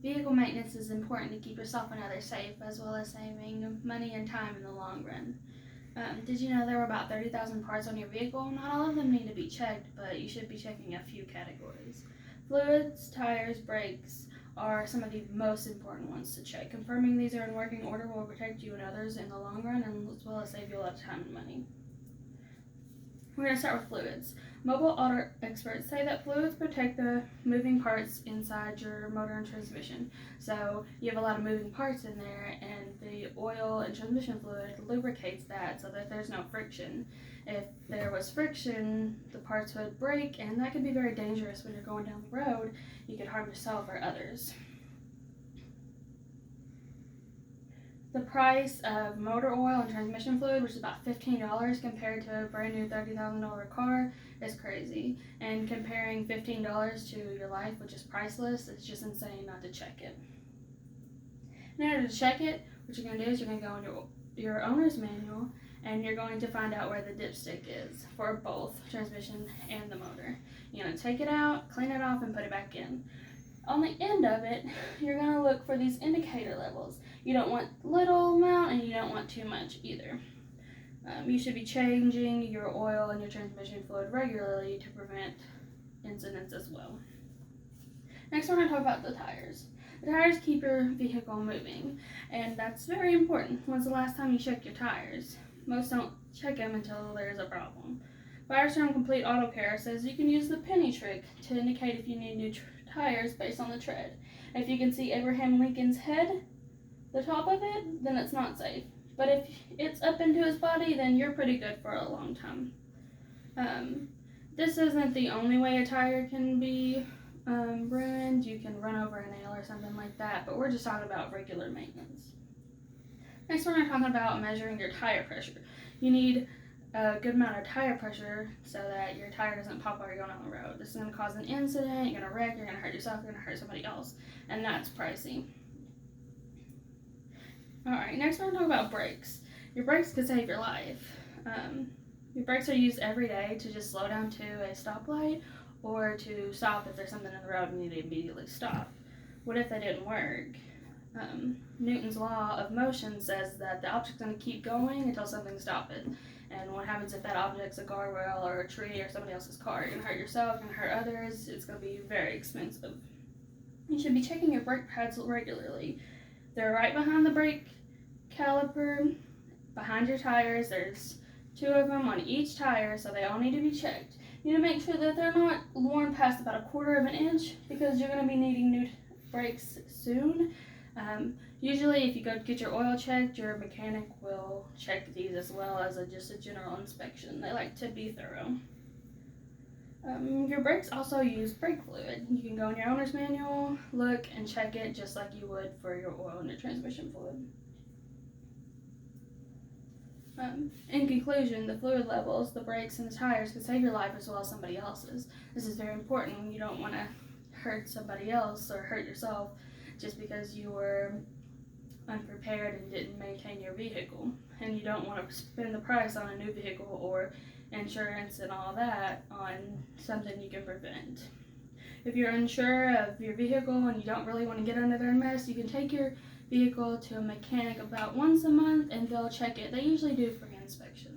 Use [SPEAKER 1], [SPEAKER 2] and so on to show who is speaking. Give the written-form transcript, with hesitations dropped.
[SPEAKER 1] vehicle maintenance is important to keep yourself and others safe, as well as saving money and time in the long run. Did you know there were about 30,000 parts on your vehicle? Not all of them need to be checked, but you should be checking a few categories. Fluids, tires, brakes are some of the most important ones to check. Confirming these are in working order will protect you and others in the long run, and as well as save you a lot of time and money. We're going to start with fluids. Mobile auto experts say that fluids protect the moving parts inside your motor and transmission. So you have a lot of moving parts in there, and the oil and transmission fluid lubricates that so that there's no friction. If there was friction, the parts would break, and that could be very dangerous when you're going down the road. You could harm yourself or others. The price of motor oil and transmission fluid, which is about $15 compared to a brand new $30,000 car, is crazy. And comparing $15 to your life, which is priceless, it's just insane not to check it. In order to check it, what you're going to do is you're going to go into your owner's manual, and you're going to find out where the dipstick is for both transmission and the motor. You're going to take it out, clean it off, and put it back in. On the end of it, you're going to look for these indicator levels. You don't want little amount, and you don't want too much either. You should be changing your oil and your transmission fluid regularly to prevent incidents as well. Next, we're going to talk about the tires. The tires keep your vehicle moving, and that's very important. When's the last time you checked your tires? Most don't check them until there's a problem. Firestone Complete Auto Care says you can use the penny trick to indicate if you need new tires based on the tread. If you can see Abraham Lincoln's head, the top of it, then it's not safe. But if it's up into his body, then you're pretty good for a long time. This isn't the only way a tire can be ruined. You can run over a nail or something like that, but we're just talking about regular maintenance. Next, we're going to talk about measuring your tire pressure. You need a good amount of tire pressure so that your tire doesn't pop while you're going on the road. This is going to cause an incident, you're going to wreck, you're going to hurt yourself, you're going to hurt somebody else, and that's pricey. Alright, next we're going to talk about brakes. Your brakes could save your life. Your brakes are used every day to just slow down to a stoplight or to stop if there's something in the road and you need to immediately stop. What if they didn't work? Newton's law of motion says that the object's going to keep going until something stops it. And what happens if that object's a guardrail or a tree or somebody else's car? You're going to hurt yourself, you're going to hurt others. It's going to be very expensive. You should be checking your brake pads regularly. They're right behind the brake caliper, behind your tires. There's 2 of them on each tire, so they all need to be checked. You need to make sure that they're not worn past about 1/4 of an inch because you're going to be needing new brakes soon. Usually if you go get your oil checked, your mechanic will check these as well as just a general inspection. They like to be thorough. Your brakes also use brake fluid. You can go in your owner's manual, look, and check it just like you would for your oil and your transmission fluid. In conclusion, the fluid levels, the brakes, and the tires can save your life as well as somebody else's. This is very important. You don't want to hurt somebody else or hurt yourself just because you were unprepared and didn't maintain your vehicle. And you don't want to spend the price on a new vehicle or insurance and all that on something you can prevent. If you're unsure of your vehicle and you don't really want to get under their mess, you can take your vehicle to a mechanic about once a month and they'll check it. They usually do free inspections.